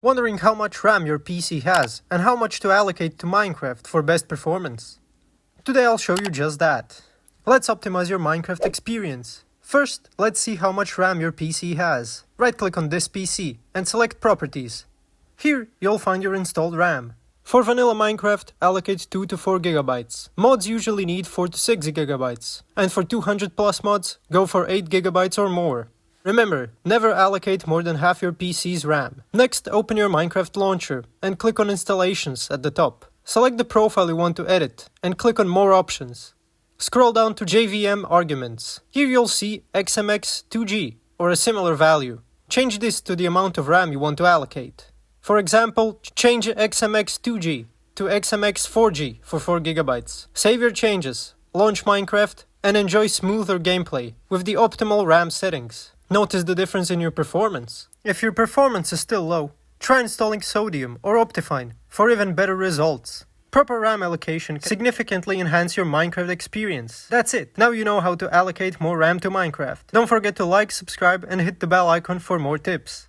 Wondering how much RAM your PC has and how much to allocate to Minecraft for best performance? Today I'll show you just that. Let's optimize your Minecraft experience. First, let's see how much RAM your PC has. Right-click on this PC and select Properties. Here, you'll find your installed RAM. For vanilla Minecraft, allocate 2 to 4 GB. Mods usually need 4 to 6 GB. And for 200 plus mods, go for 8 GB or more. Remember, never allocate more than half your PC's RAM. Next, open your Minecraft launcher and click on Installations at the top. Select the profile you want to edit and click on More Options. Scroll down to JVM Arguments. Here you'll see XMX2G or a similar value. Change this to the amount of RAM you want to allocate. For example, change XMX2G to XMX4G for 4 GB. Save your changes, launch Minecraft, and enjoy smoother gameplay with the optimal RAM settings. Notice the difference in your performance. If your performance is still low, try installing Sodium or Optifine for even better results. Proper RAM allocation can significantly enhance your Minecraft experience. That's it. Now you know how to allocate more RAM to Minecraft. Don't forget to like, subscribe, and hit the bell icon for more tips.